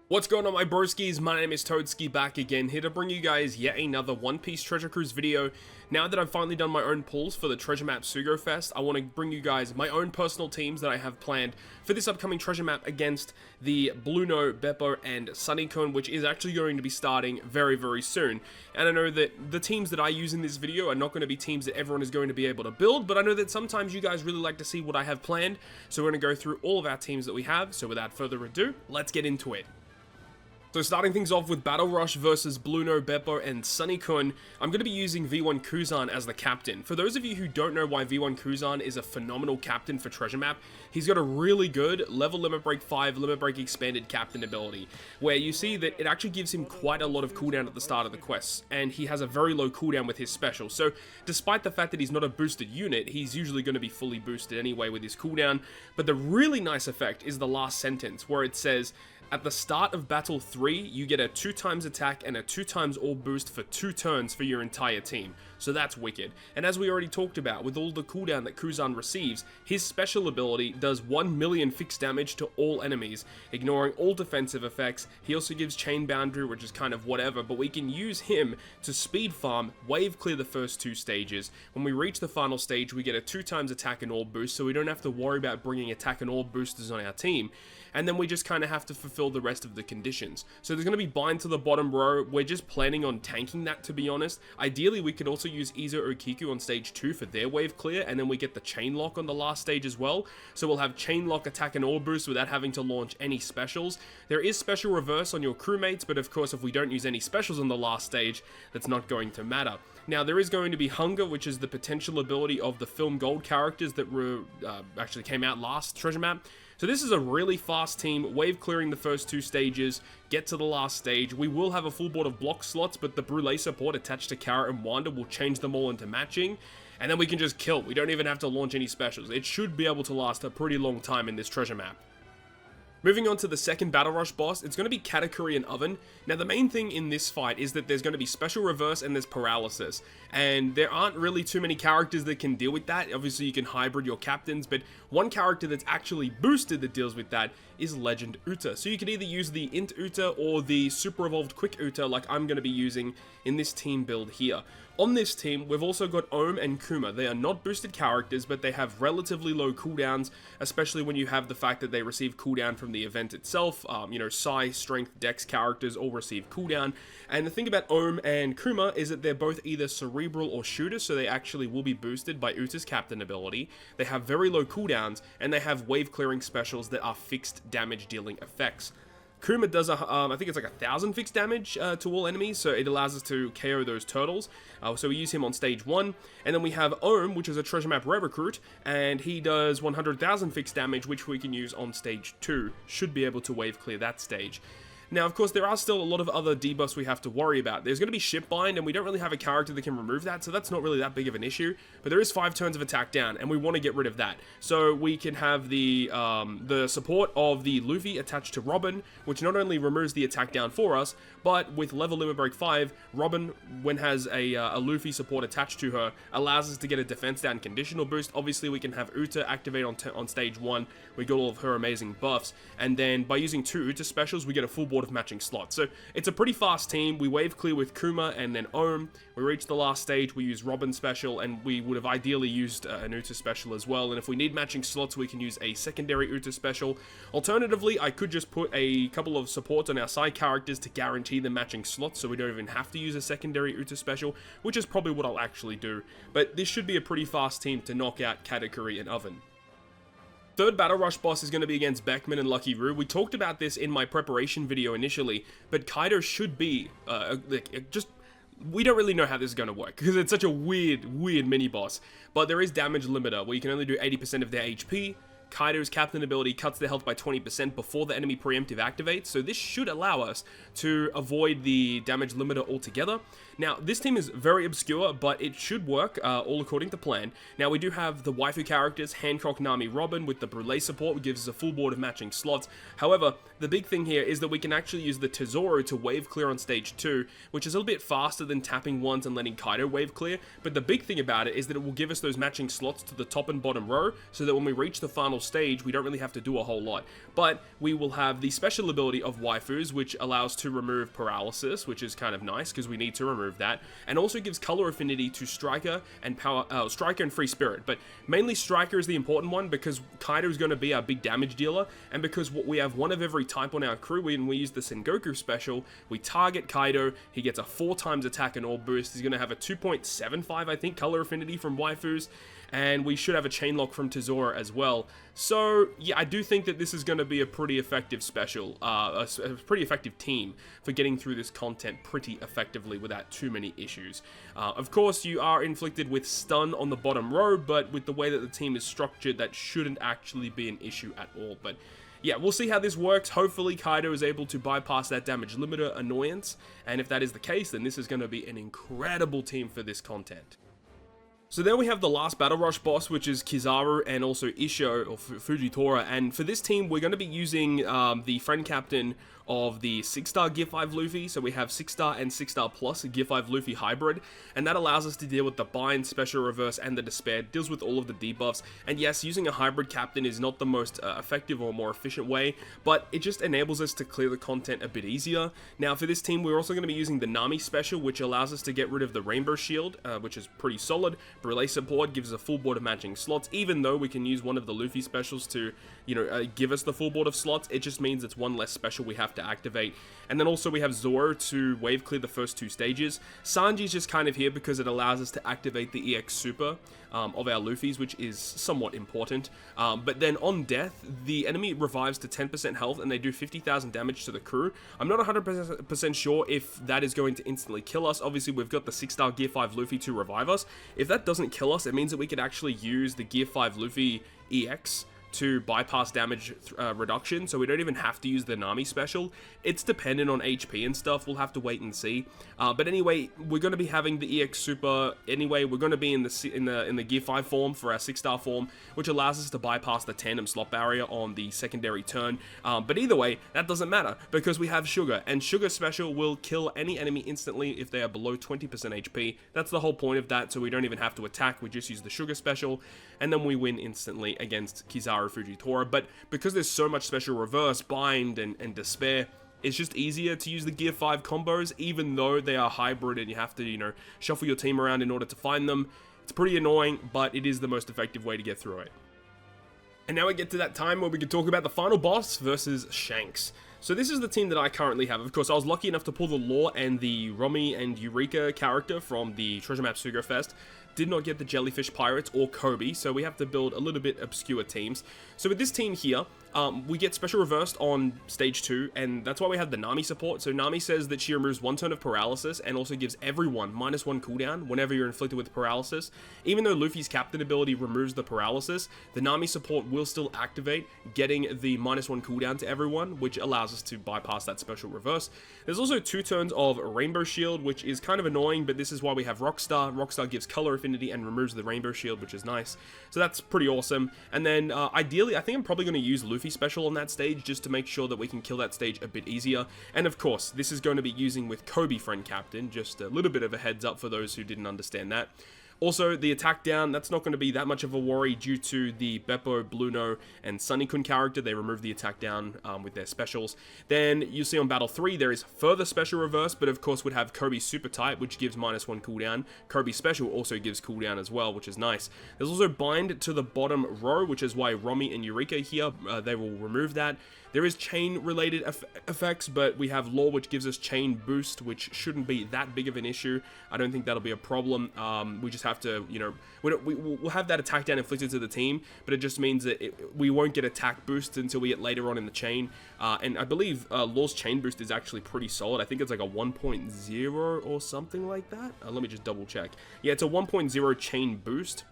What's going on, my broskiis? My name is Toadskii, back again, here to bring you guys yet another One Piece Treasure Cruise video. Now that I've finally done my own pulls for the Treasure Map Sugo Fest, I want to bring you guys my own personal teams that I have planned for this upcoming treasure map against the Blueno Bepo and Sunny-kun, which is actually going to be starting very soon. And I know that the teams that I use in this video are not going to be teams that everyone is going to be able to build, but I know that sometimes you guys really like to see what I have planned, so we're going to go through all of our teams that we have. So without further ado, let's get into it. So starting things off with Battle Rush versus Blueno Bepo and Sunny-kun, I'm going to be using V1 Kuzan as the captain. For those of you who don't know why V1 Kuzan is a phenomenal captain for Treasure Map, he's got a really good level Limit Break 5, Limit Break Expanded captain ability, where you see that it actually gives him quite a lot of cooldown at the start of the quests, and he has a very low cooldown with his special. So despite the fact that he's not a boosted unit, he's usually going to be fully boosted anyway with his cooldown. But the really nice effect is the last sentence, where it says, at the start of Battle 3, you get a 2x attack and a 2x all boost for 2 turns for your entire team. So that's wicked. And as we already talked about, with all the cooldown that Kuzan receives, his special ability does 1 million fixed damage to all enemies, ignoring all defensive effects. He also gives Chain Boundary, which is kind of whatever, but we can use him to speed farm, wave clear the first 2 stages. When we reach the final stage, we get a 2x attack and all boost, so we don't have to worry about bringing attack and all boosters on our team. And then we just kind of have to fulfill the rest of the conditions. So there's going to be bind to the bottom row. We're just planning on tanking that, to be honest. Ideally, we could also use Izo Okiku on stage 2 for their wave clear, and then we get the chain lock on the last stage as well. So we'll have chain lock, attack, and all boost without having to launch any specials. There is special reverse on your crewmates, but of course, if we don't use any specials on the last stage, that's not going to matter. Now, there is going to be Hunger, which is the potential ability of the Film Gold characters that were actually came out last treasure map. So this is a really fast team, wave clearing the first 2 stages, get to the last stage. We will have a full board of block slots, but the Brûlé support attached to Kara and Wanda will change them all into matching, and then we can just kill. We don't even have to launch any specials. It should be able to last a pretty long time in this treasure map. Moving on to the second Battle Rush boss, it's going to be Katakuri and Oven. Now, the main thing in this fight is that there's going to be special reverse and there's paralysis. And there aren't really too many characters that can deal with that. Obviously, you can hybrid your captains, but one character that's actually boosted that deals with that is Legend Uta. So you can either use the Int Uta or the Super Evolved Quick Uta like I'm going to be using in this team build here. On this team, we've also got Ohm and Kuma. They are not boosted characters, but they have relatively low cooldowns, especially when you have the fact that they receive cooldown from the event itself. You know, Psi, Strength, Dex characters all receive cooldown. And the thing about Ohm and Kuma is that they're both either Cerebral or Shooter, so they actually will be boosted by Uta's captain ability. They have very low cooldowns, and they have wave clearing specials that are fixed damage dealing effects. Kuma does, I think it's like 1,000 fixed damage to all enemies, so it allows us to KO those turtles. So we use him on stage 1, and then we have Ohm, which is a treasure map rare recruit, and he does 100,000 fixed damage, which we can use on stage 2. Should be able to wave clear that stage. Now, of course, there are still a lot of other debuffs we have to worry about. There's going to be Ship Bind, and we don't really have a character that can remove that, so that's not really that big of an issue. But there is 5 turns of attack down, and we want to get rid of that. So we can have the support of the Luffy attached to Robin, which not only removes the attack down for us, but with level Limit Break 5, Robin, when has a Luffy support attached to her, allows us to get a defense down conditional boost. Obviously, we can have Uta activate on stage 1. We get all of her amazing buffs, and then by using 2 Uta specials, we get a full board of matching slots. So it's a pretty fast team. We wave clear with Kuma and then Ohm. We reach the last stage, we use Robin special, and we would have ideally used an Uta special as well. And if we need matching slots, we can use a secondary Uta special. Alternatively, I could just put a couple of supports on our side characters to guarantee the matching slots, so we don't even have to use a secondary Uta special, which is probably what I'll actually do. But this should be a pretty fast team to knock out Katakuri and Oven. Third Battle Rush boss is going to be against Beckman and Lucky Roo. We talked about this in my preparation video initially, but Kaido should be, we don't really know how this is going to work, because it's such a weird mini-boss. But there is damage limiter, where you can only do 80% of their HP. Kaido's captain ability cuts their health by 20% before the enemy preemptive activates, so this should allow us to avoid the damage limiter altogether. Now, this team is very obscure, but it should work, all according to plan. Now, we do have the waifu characters, Hancock, Nami, Robin, with the Brûlé support, which gives us a full board of matching slots. However, the big thing here is that we can actually use the Tesoro to wave clear on stage 2, which is a little bit faster than tapping once and letting Kaido wave clear, but the big thing about it is that it will give us those matching slots to the top and bottom row, so that when we reach the final final stage, we don't really have to do a whole lot. But we will have the special ability of waifus, which allows to remove paralysis, which is kind of nice because we need to remove that, and also gives color affinity to Striker and Striker and Free Spirit. But mainly Striker is the important one because Kaido is going to be our big damage dealer, and because we have one of every type on our crew. When we use the Sengoku special, we target Kaido, he gets a 4 times attack and all boost. He's going to have a 2.75, I think, color affinity from waifus, and we should have a chain lock from Tezora as well. So yeah, I do think that this is going to be a pretty effective special, a pretty effective team for getting through this content pretty effectively without too many issues. Of course, you are inflicted with stun on the bottom row, but with the way that the team is structured, that shouldn't actually be an issue at all. But yeah, we'll see how this works. Hopefully Kaido is able to bypass that damage limiter annoyance, and if that is the case, then this is going to be an incredible team for this content. So then we have the last Battle Rush boss, which is Kizaru and also Isho, or Fujitora, and for this team, we're going to be using the friend captain of the 6-star Gear 5 Luffy. So we have 6-star and 6-star plus Gear 5 Luffy hybrid, and that allows us to deal with the Bind, Special Reverse, and the Despair. It deals with all of the debuffs, and yes, using a hybrid captain is not the most effective or more efficient way, but it just enables us to clear the content a bit easier. Now for this team, we're also going to be using the Nami special, which allows us to get rid of the Rainbow Shield, which is pretty solid. Relay support gives us a full board of matching slots, even though we can use one of the Luffy specials to, give us the full board of slots. It just means it's one less special we have to activate. And then also we have Zoro to wave clear the first 2 stages. Sanji's just kind of here because it allows us to activate the EX Super of our Luffys, which is somewhat important. But then on death, the enemy revives to 10% health and they do 50,000 damage to the crew. I'm not 100% sure if that is going to instantly kill us. Obviously, we've got the 6-star Gear 5 Luffy to revive us. If that doesn't kill us, it means that we could actually use the Gear 5 Luffy EX to bypass damage reduction, so we don't even have to use the Nami special. It's dependent on HP and stuff. We'll have to wait and see. But anyway, we're going to be having the EX Super anyway. We're going to be in the Gear 5 form for our 6-star form, which allows us to bypass the tandem slot barrier on the secondary turn. But either way, that doesn't matter because we have Sugar, and Sugar special will kill any enemy instantly if they are below 20% HP. That's the whole point of that, so we don't even have to attack. We just use the Sugar special, and then we win instantly against Kizaru Fujitora. But because there's so much special reverse, bind, and despair, it's just easier to use the Gear 5 combos, even though they are hybrid and you have to, shuffle your team around in order to find them. It's pretty annoying, but it is the most effective way to get through it. And now we get to that time where we can talk about the final boss versus Shanks. So this is the team that I currently have. Of course, I was lucky enough to pull the Law and the Romy and Eureka character from the Treasure Map Sugo Fest. Did not get the Jellyfish Pirates or Kobe, so we have to build a little bit obscure teams. So with this team here, we get special reversed on stage 2, and that's why we have the Nami support. So Nami says that she removes 1 turn of paralysis and also gives everyone -1 cooldown whenever you're inflicted with paralysis. Even though Luffy's captain ability removes the paralysis, the Nami support will still activate, getting the -1 cooldown to everyone, which allows us to bypass that special reverse. There's also 2 turns of Rainbow Shield, which is kind of annoying, but this is why we have Rockstar. Rockstar gives color affinity and removes the Rainbow Shield, which is nice. So that's pretty awesome. And then ideally, I think I'm probably going to use Luffy special on that stage just to make sure that we can kill that stage a bit easier. And of course, this is going to be using with Kobe friend captain, just a little bit of a heads up for those who didn't understand that. Also, the attack down, that's not going to be that much of a worry due to the Bepo, Blueno, and Sunny-kun character. They remove the attack down with their specials. Then you see on Battle 3, there is further special reverse, but of course would have Kobe's super type, which gives -1 cooldown. Kobe's special also gives cooldown as well, which is nice. There's also bind to the bottom row, which is why Romy and Eureka here, they will remove that. There is chain-related effects, but we have Law, which gives us chain boost, which shouldn't be that big of an issue. I don't think that'll be a problem. We just have to, we'll have that attack down inflicted to the team, but it just means that we won't get attack boost until we get later on in the chain. And I believe Law's chain boost is actually pretty solid. I think it's like a 1.0 or something like that. Let me just double check. Yeah, it's a 1.0 chain boost.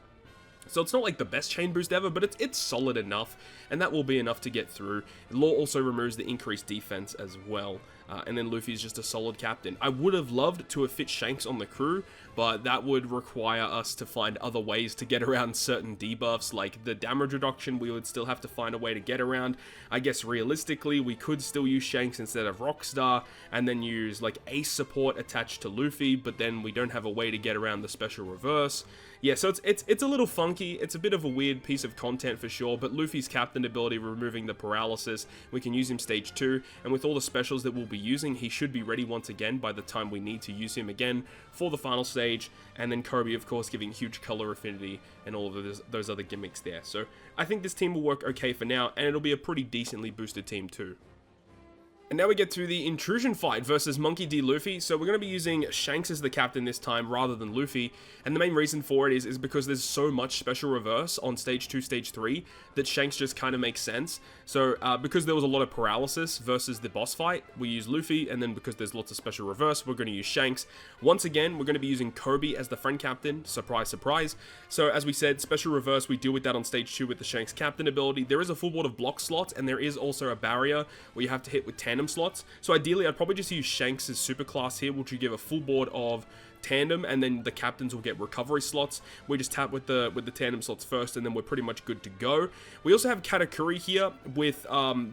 So it's not like the best chain boost ever, but it's solid enough, and that will be enough to get through. Law also removes the increased defense as well, and then Luffy's just a solid captain. I would have loved to have fit Shanks on the crew, but that would require us to find other ways to get around certain debuffs, like the damage reduction we would still have to find a way to get around. I guess realistically, we could still use Shanks instead of Rockstar, and then use like Ace support attached to Luffy, but then we don't have a way to get around the special reverse. yeah, so it's a little funky. It's a bit of a weird piece of content for sure, but Luffy's captain ability, removing the paralysis, we can use him stage 2, and with all the specials that we'll be using, he should be ready once again by the time we need to use him again for the final stage. And then Kobe, of course, giving huge color affinity and all of those other gimmicks there. So I think this team will work okay for now, and it'll be a pretty decently boosted team too. And now we get to the Intrusion fight versus Monkey D. Luffy. So we're going to be using Shanks as the captain this time rather than Luffy. And the main reason for it is because there's so much special reverse on stage 2, stage 3 that Shanks just kind of makes sense. So because there was a lot of paralysis versus the boss fight, we use Luffy. And then because there's lots of special reverse, we're going to use Shanks. Once again, we're going to be using Kobe as the friend captain. Surprise, surprise. So as we said, special reverse, we deal with that on stage 2 with the Shanks captain ability. There is a full board of block slots, and there is also a barrier where you have to hit with tandem slots. So ideally, I'd probably just use Shanks' superclass here, which would give a full board of tandem, and then the captains will get recovery slots. We just tap with the tandem slots first, and then we're pretty much good to go. We also have Katakuri here with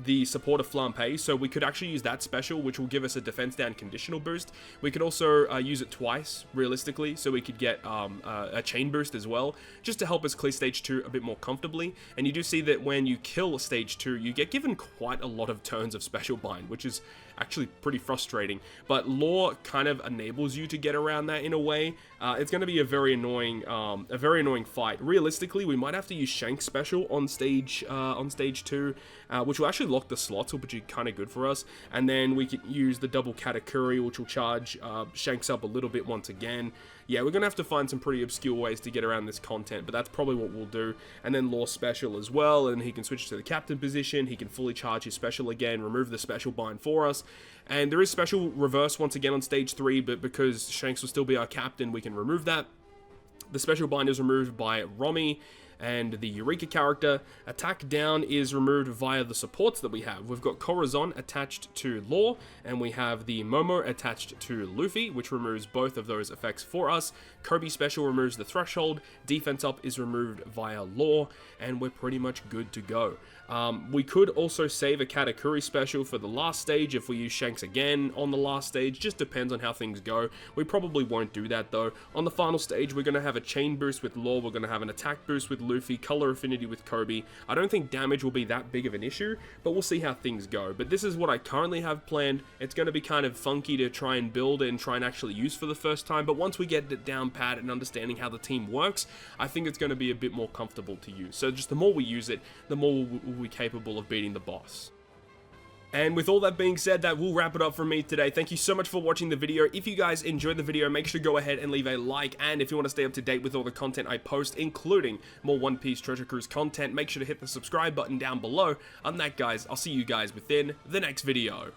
the support of Flampe, so we could actually use that special, which will give us a defense down conditional boost. We could also use it twice, realistically, so we could get a chain boost as well, just to help us clear stage 2 a bit more comfortably. And you do see that when you kill stage 2, you get given quite a lot of turns of special bind, which is actually pretty frustrating, but Law kind of enables you to get around that in a way. It's going to be a very annoying fight. Realistically, we might have to use Shanks special on stage 2, which will actually lock the slots, which will be kind of good for us. And then we can use the double Katakuri, which will charge Shanks up a little bit once again. Yeah, we're going to have to find some pretty obscure ways to get around this content, but that's probably what we'll do. And then Law special as well, and he can switch to the captain position. He can fully charge his special again, remove the special bind for us. And there is special reverse once again on stage 3, but because Shanks will still be our captain, we can remove that. The special bind is removed by Romy and the Eureka character. Attack down is removed via the supports that we have. We've got Corazon attached to Law, and we have the Momo attached to Luffy, which removes both of those effects for us. Kobe special removes the threshold. Defense up is removed via Law, and we're pretty much good to go. We could also save a Katakuri special for the last stage if we use Shanks again on the last stage. Just depends on how things go. We probably won't do that though. On the final stage, we're going to have a chain boost with Law. We're going to have an attack boost with Luffy, color affinity with Kobe. I don't think damage will be that big of an issue, but we'll see how things go. But this is what I currently have planned. It's going to be kind of funky to try and build and try and actually use for the first time, but once we get it down pat and understanding how the team works, I think it's going to be a bit more comfortable to use. So just the more we use it, the more we'll be capable of beating the boss. And with all that being said, that will wrap it up from me today. Thank you so much for watching the video. If you guys enjoyed the video, make sure to go ahead and leave a like. And if you want to stay up to date with all the content I post, including more One Piece Treasure Cruise content, make sure to hit the subscribe button down below. Other than that, guys, I'll see you guys within the next video.